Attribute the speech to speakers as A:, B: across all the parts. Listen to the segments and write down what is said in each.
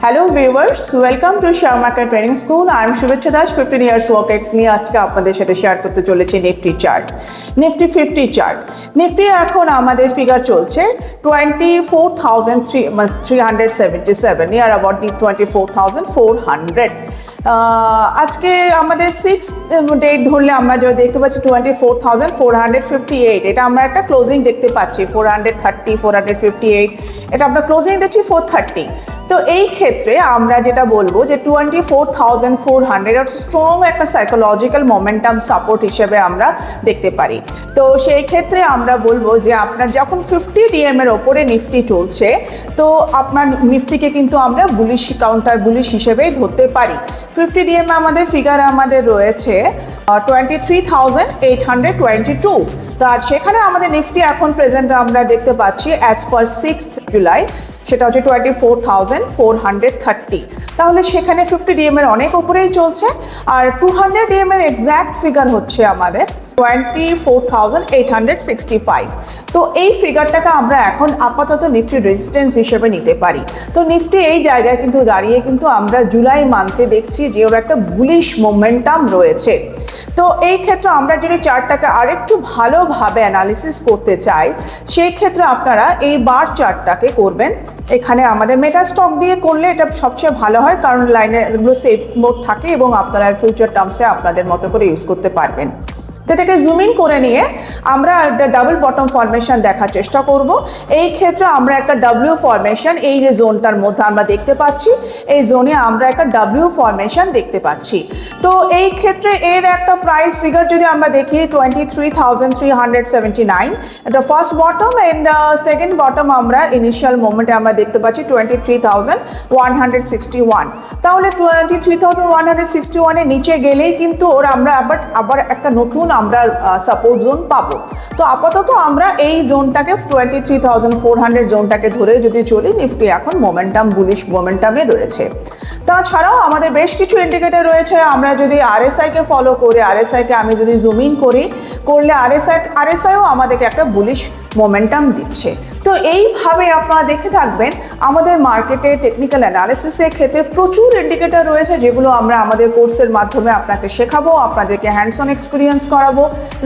A: Hello viewers, welcome to share market training school. I am শুভেচ্ছা Das. 15 years work x নিয়ে আজকে আপনাদের সাথে শেয়ার করতে চলেছি Nifty chart, Nifty 50 chart. Nifty এখন আমাদের ফিগার চলছে 24,377, নিয়ার অ্যাবাউট 24,400। আজকে আমাদের 6th ডেট ধরলে আমরা যদি দেখতে পাচ্ছি 24,458, এটা আমরা একটা ক্লোজিং দেখতে পাচ্ছি 430, 458, এটা আমরা ক্লোজিং দেখছি 430। তো এই ক্ষেত্রে আমরা যেটা বলবো যে 24,400 স্ট্রং একটা সাইকোলজিক্যাল মোমেন্টাম সাপোর্ট হিসেবে আমরা দেখতে পারি। তো সেই ক্ষেত্রে আমরা বলবো যে আপনার যখন 50 ডিএম এর ওপরে নিফটি চলছে, তো আপনার নিফটিকে কিন্তু আমরা বুলিশ, কাউন্টার বুলিশ হিসেবেই ধরতে পারি। 50 ডিএম আমাদের ফিগার আমাদের রয়েছে 23,822। তো আর সেখানে আমাদের নিফটি এখন প্রেজেন্ট আমরা দেখতে পাচ্ছি অ্যাজ পার 6th জুলাই সেটা হচ্ছে 24,430। তাহলে সেখানে 50 ডিএম এর অনেক উপরেই চলছে। আর 200 ডিএম এর এক্স্যাক্ট ফিগার হচ্ছে আমাদের 24,865। তো এই ফিগারটাকে আমরা এখন আপাতত নিফটির রেজিস্ট্যান্স হিসেবে নিতে পারি। তো নিফটি এই জায়গায় কিন্তু দাঁড়িয়ে কিন্তু আমরা জুলাই মান্থে দেখছি যে ওর একটা বুলিশ মোমেন্টাম রয়েছে। তো এই ক্ষেত্রে আমরা যদি চার্টটাকে আরেকটু ভালোভাবে অ্যানালিসিস করতে চাই, সেই ক্ষেত্রে আপনারা এই বার চার্টটাকে করবেন। এখানে আমাদের মেটা স্টক দিয়ে করলে এটা সবচেয়ে ভালো হয়, কারণ লাইনে এগুলো সেফ মোড থাকে এবং আপনারা ফিউচার টার্মসে আপনাদের মতো করে ইউজ করতে পারবেন। তো এটাকে জুম ইন করে নিয়ে আমরা একটা ডাবল বটম ফরমেশন দেখার চেষ্টা করব। এই ক্ষেত্রে আমরা একটা ডাব্লিউ ফরমেশন, এই যে জোনটার মধ্যে আমরা দেখতে পাচ্ছি, এই জোনে আমরা একটা ডাব্লিউ ফরমেশন দেখতে পাচ্ছি। তো এই ক্ষেত্রে এর একটা প্রাইস ফিগার যদি আমরা দেখি 23,379, এটা first bottom, and second bottom আমরা ইনিশিয়াল মোমেন্টে আমরা দেখতে পাচ্ছি 23,161। তাহলে 23,161 এর নিচে গেলেই কিন্তু ওর আমরা আবার একটা নতুন আমরা সাপোর্ট জোন পাবো। তো আপাতত আমরা এই জোনটাকে 23,400 জোনটাকে ধরে যদি চলি, নিফটি এখন মোমেন্টাম বুলিশ মোমেন্টামে রয়েছে। তাছাড়াও আমাদের বেশ কিছু ইন্ডিকেটর রয়েছে। আমরা যদি আরএসআইকে ফলো করি, আরএসআইকে আমি যদি জুম ইন করলে আরএসআইও আমাদেরকে একটা বুলিশ মোমেন্টাম দিচ্ছে। তো এইভাবে আপনারা দেখে থাকবেন আমাদের মার্কেটে টেকনিক্যাল অ্যানালিসিসের ক্ষেত্রে প্রচুর ইন্ডিকেটর রয়েছে, যেগুলো আমরা আমাদের কোর্সের মাধ্যমে আপনাকে শেখাবো, আপনাদেরকে হ্যান্ডস অন এক্সপিরিয়েন্স করাবো,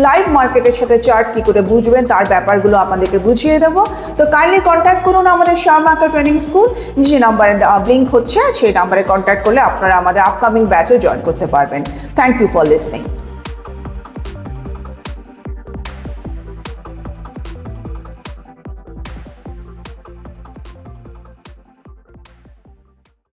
A: লাইভ মার্কেটের সাথে চার্ট কী করে বুঝবেন তার ব্যাপারগুলো আপনাদেরকে বুঝিয়ে দেবো। তো কাইন্ডলি কন্ট্যাক্ট করুন আমাদের শেয়ার মার্কেট ট্রেনিং স্কুল, যে নাম্বারে লিঙ্ক হচ্ছে সেই নাম্বারে কন্ট্যাক্ট করলে আপনারা আমাদের আপকামিং ব্যাচে জয়েন করতে পারবেন। Thank you for listening.